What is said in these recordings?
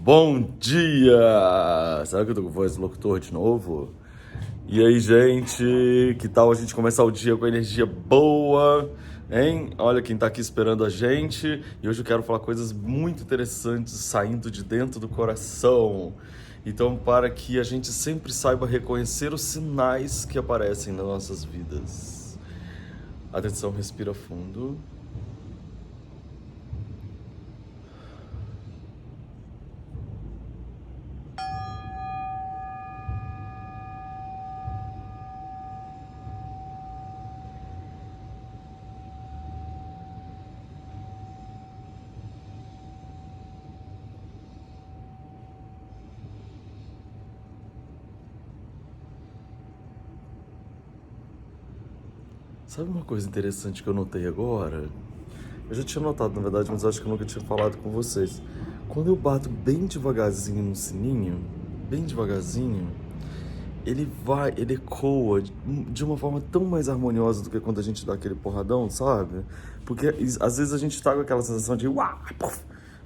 Bom dia! Será que eu tô com voz de locutor de novo? E aí, gente, que tal a gente começar o dia com energia boa, hein? Olha quem tá aqui esperando a gente. E hoje eu quero falar coisas muito interessantes saindo de dentro do coração. Então, para que a gente sempre saiba reconhecer os sinais que aparecem nas nossas vidas. Atenção, respira fundo. Sabe uma coisa interessante que eu notei agora? Eu já tinha notado, na verdade, mas acho que eu nunca tinha falado com vocês. Quando eu bato bem devagarzinho no sininho, bem devagarzinho, ele ecoa de uma forma tão mais harmoniosa do que quando a gente dá aquele porradão, sabe? Porque às vezes a gente tá com aquela sensação de uau, puf.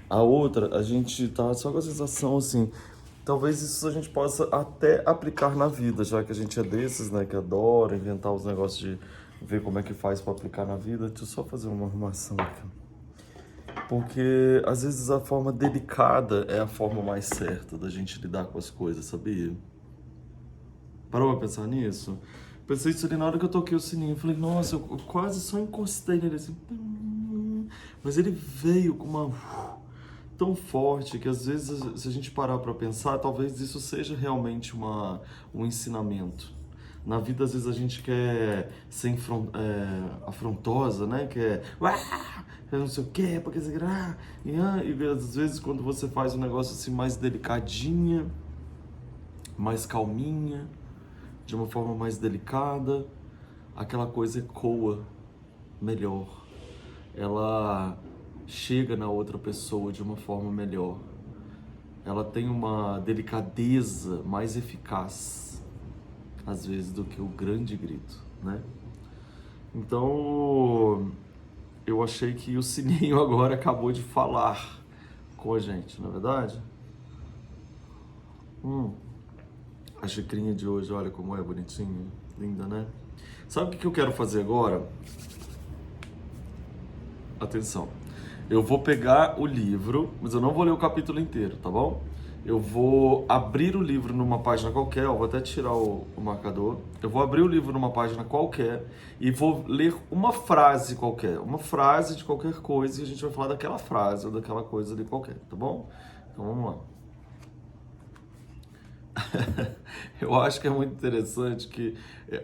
A outra, a gente tá só com a sensação assim. Talvez isso a gente possa até aplicar na vida, já que a gente é desses, né, que adora inventar os negócios de ver como é que faz pra aplicar na vida. Deixa eu só fazer uma arrumação aqui. Porque às vezes a forma delicada é a forma mais certa da gente lidar com as coisas, sabia? Parou pra pensar nisso? Pensei isso ali na hora que eu toquei o sininho. Eu falei, nossa, eu quase só encostei nele assim. Mas ele veio com uma tão forte que às vezes, se a gente parar pra pensar, talvez isso seja realmente um ensinamento. Na vida, às vezes, a gente quer ser afrontosa, né? Quer não sei o quê, porque você quer. E às vezes, quando você faz um negócio assim mais delicadinha, mais calminha, de uma forma mais delicada, aquela coisa ecoa melhor. Ela chega na outra pessoa de uma forma melhor. Ela tem uma delicadeza mais eficaz, às vezes, do que o grande grito, né? Então, eu achei que o sininho agora acabou de falar com a gente, não é verdade? A xicrinha de hoje, olha como é bonitinha, linda, né? Sabe o que eu quero fazer agora? Atenção. Eu vou pegar o livro, mas eu não vou ler o capítulo inteiro, tá bom? Eu vou abrir o livro numa página qualquer, vou até tirar o marcador. Eu vou abrir o livro numa página qualquer e vou ler uma frase qualquer, uma frase de qualquer coisa, e a gente vai falar daquela frase ou daquela coisa ali qualquer, tá bom? Então vamos lá. Eu acho que é muito interessante que,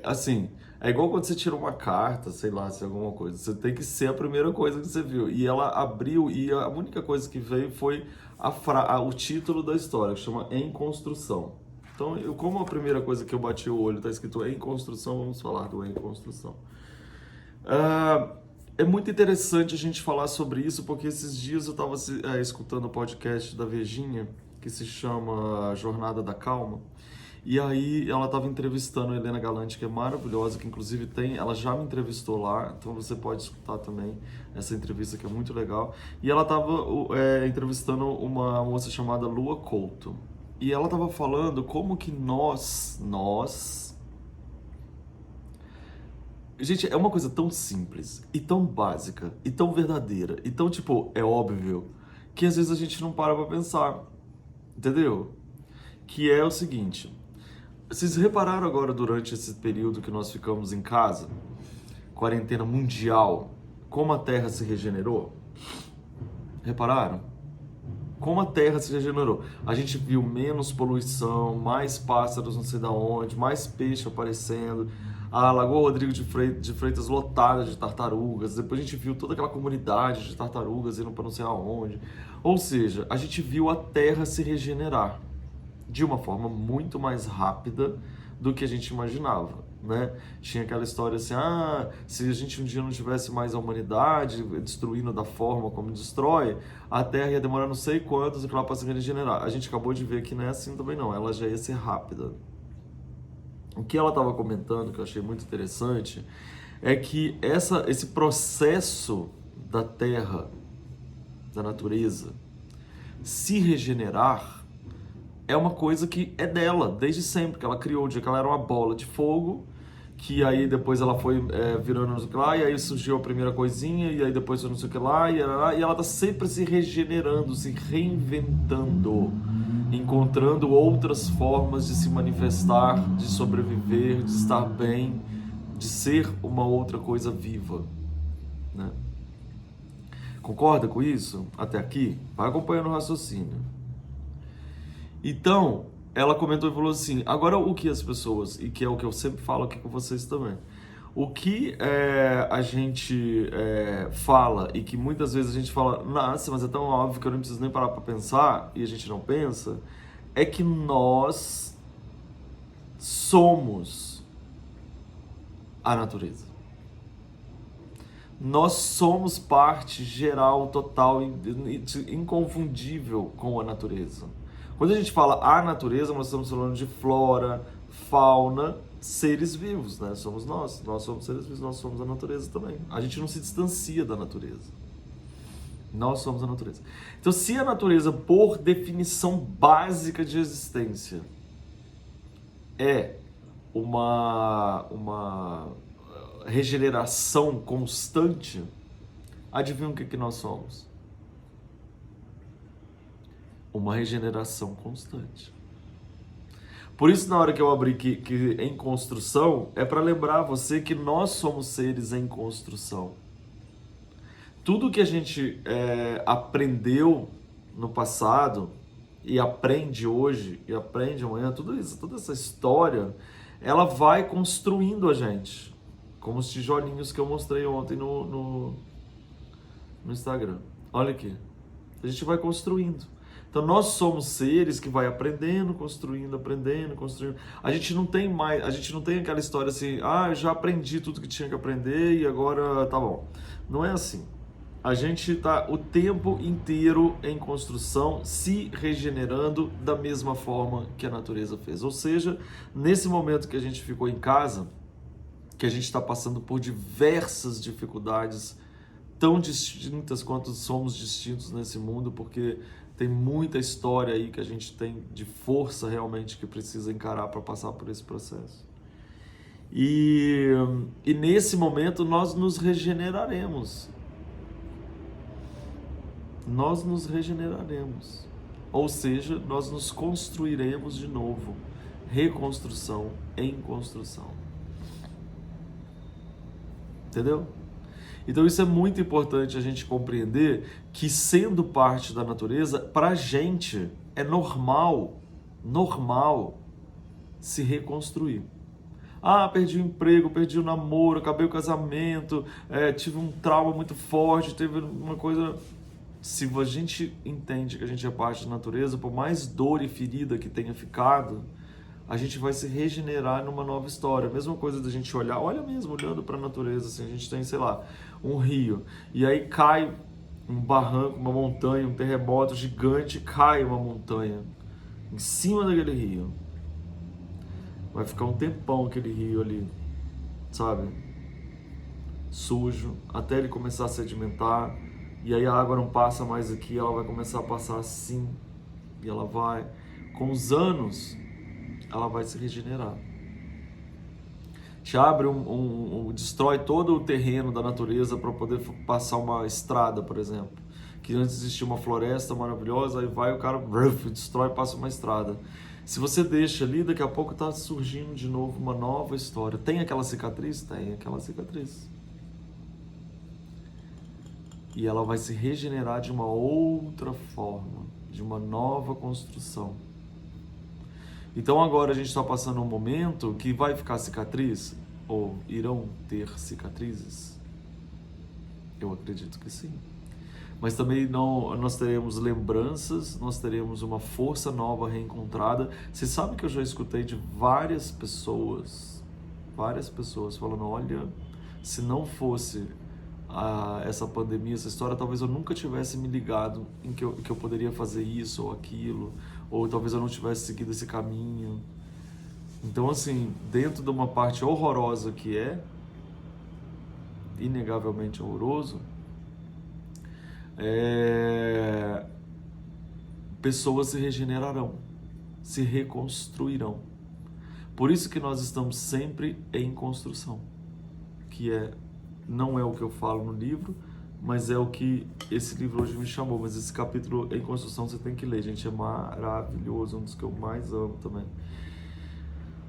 assim, é igual quando você tira uma carta, sei lá, se é alguma coisa. Você tem que ser a primeira coisa que você viu. E ela abriu, e a única coisa que veio foi o título da história, que chama Em Construção. Então, como a primeira coisa que eu bati o olho está escrito Em Construção, vamos falar do Em Construção. É muito interessante a gente falar sobre isso, porque esses dias eu estava escutando o podcast da Virginia, que se chama Jornada da Calma, e aí ela estava entrevistando a Helena Galante, que é maravilhosa, que inclusive ela já me entrevistou lá, então você pode escutar também essa entrevista que é muito legal. E ela estava entrevistando uma moça chamada Lua Couto, e ela estava falando como que nós... Gente, é uma coisa tão simples, e tão básica, e tão verdadeira, e tão, tipo, é óbvio, que às vezes a gente não para pra pensar, entendeu? Que é o seguinte, vocês repararam agora durante esse período que nós ficamos em casa, quarentena mundial, como a Terra se regenerou? Repararam? Como a Terra se regenerou. A gente viu menos poluição, mais pássaros não sei da onde, mais peixe aparecendo, a Lagoa Rodrigo de Freitas lotada de tartarugas, depois a gente viu toda aquela comunidade de tartarugas indo para não sei aonde. Ou seja, a gente viu a Terra se regenerar de uma forma muito mais rápida do que a gente imaginava, né? Tinha aquela história assim, se a gente um dia não tivesse mais a humanidade destruindo da forma como destrói, a Terra ia demorar não sei quantos para ela se regenerar. A gente acabou de ver que não é assim também não, ela já ia ser rápida. O que ela estava comentando, que eu achei muito interessante, é que esse processo da Terra, da natureza, se regenerar é uma coisa que é dela, desde sempre, que ela criou, o dia que ela era uma bola de fogo, que aí depois ela foi virando não sei o que lá, e aí surgiu a primeira coisinha, e aí depois não sei o que lá, e ela tá sempre se regenerando, se reinventando, encontrando outras formas de se manifestar, de sobreviver, de estar bem, de ser uma outra coisa viva, né? Concorda com isso? Até aqui? Vai acompanhando o raciocínio. Então, ela comentou e falou assim, agora o que as pessoas, e que é o que eu sempre falo aqui com vocês também, o que a gente fala, e que muitas vezes a gente fala, nossa, mas é tão óbvio que eu não preciso nem parar para pensar, e a gente não pensa, é que nós somos a natureza. Nós somos parte geral, total, inconfundível com a natureza. Quando a gente fala a natureza, nós estamos falando de flora, fauna, seres vivos, né? Somos nós somos seres vivos, nós somos a natureza também. A gente não se distancia da natureza. Nós somos a natureza. Então, se a natureza, por definição básica de existência, é uma regeneração constante, adivinha o que nós somos? Uma regeneração constante. Por isso, na hora que eu abri que em construção, é para lembrar você que nós somos seres em construção. Tudo que a gente aprendeu no passado e aprende hoje e aprende amanhã, tudo isso, toda essa história, ela vai construindo a gente, como os tijolinhos que eu mostrei ontem no Instagram. Olha aqui, a gente vai construindo. Então nós somos seres que vai aprendendo, construindo, aprendendo, construindo. A gente não tem aquela história assim, eu já aprendi tudo que tinha que aprender e agora tá bom. Não é assim. A gente está o tempo inteiro em construção, se regenerando da mesma forma que a natureza fez. Ou seja, nesse momento que a gente ficou em casa, que a gente está passando por diversas dificuldades, tão distintas quanto somos distintos nesse mundo, porque tem muita história aí que a gente tem de força realmente que precisa encarar para passar por esse processo. E nesse momento nós nos regeneraremos. Nós nos regeneraremos, ou seja, nós nos construiremos de novo, reconstrução em construção, entendeu? Então isso é muito importante a gente compreender que, sendo parte da natureza, pra gente é normal se reconstruir. Perdi o emprego, perdi o namoro, acabei o casamento, tive um trauma muito forte, teve uma coisa... Se a gente entende que a gente é parte da natureza, por mais dor e ferida que tenha ficado, a gente vai se regenerar numa nova história. A mesma coisa da gente olhar, olha mesmo, olhando para a natureza, assim, a gente tem, sei lá, um rio, e aí cai um barranco, uma montanha, um terremoto gigante, cai uma montanha em cima daquele rio. Vai ficar um tempão aquele rio ali, sabe? Sujo, até ele começar a sedimentar. E aí a água não passa mais aqui, ela vai começar a passar assim. E ela vai, com os anos, ela vai se regenerar. Te abre destrói todo o terreno da natureza para poder passar uma estrada, por exemplo. Que antes existia uma floresta maravilhosa, aí vai o cara, destrói e passa uma estrada. Se você deixa ali, daqui a pouco está surgindo de novo uma nova história. Tem aquela cicatriz? Tem aquela cicatriz. E ela vai se regenerar de uma outra forma, de uma nova construção. Então agora a gente está passando um momento que vai ficar cicatriz, ou irão ter cicatrizes? Eu acredito que sim. Mas também nós teremos lembranças, nós teremos uma força nova reencontrada. Você sabe que eu já escutei de várias pessoas falando, olha, se não fosse essa pandemia, essa história, talvez eu nunca tivesse me ligado em que eu poderia fazer isso ou aquilo, ou talvez eu não tivesse seguido esse caminho. Então, assim, dentro de uma parte horrorosa que é, inegavelmente horroroso, pessoas se regenerarão, se reconstruirão. Por isso que nós estamos sempre em construção, que não é o que eu falo no livro, mas é o que esse livro hoje me chamou. Mas esse capítulo em construção você tem que ler, gente, é maravilhoso, um dos que eu mais amo também.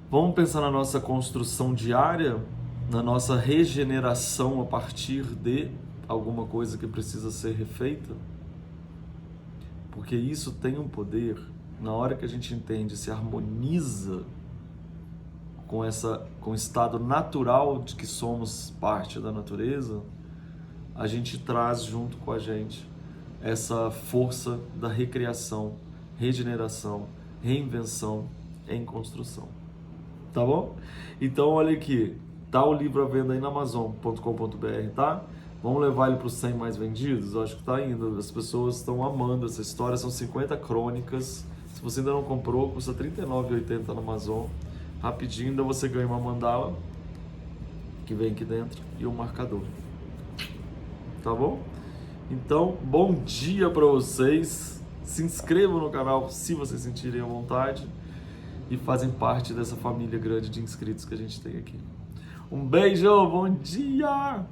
Vamos pensar na nossa construção diária, na nossa regeneração a partir de alguma coisa que precisa ser refeita? Porque isso tem um poder, na hora que a gente entende, se harmoniza com o estado natural de que somos parte da natureza, a gente traz junto com a gente essa força da recriação, regeneração, reinvenção em construção. Tá bom? Então olha aqui, tá o livro à venda aí na Amazon.com.br, tá? Vamos levar ele para os 100 mais vendidos? Eu acho que tá indo, as pessoas estão amando essa história, são 50 crônicas. Se você ainda não comprou, custa R$ 39,80 na Amazon. Rapidinho, ainda você ganha uma mandala que vem aqui dentro e um marcador. Tá bom? Então, bom dia para vocês. Se inscrevam no canal se vocês sentirem à vontade e fazem parte dessa família grande de inscritos que a gente tem aqui. Um beijo, bom dia!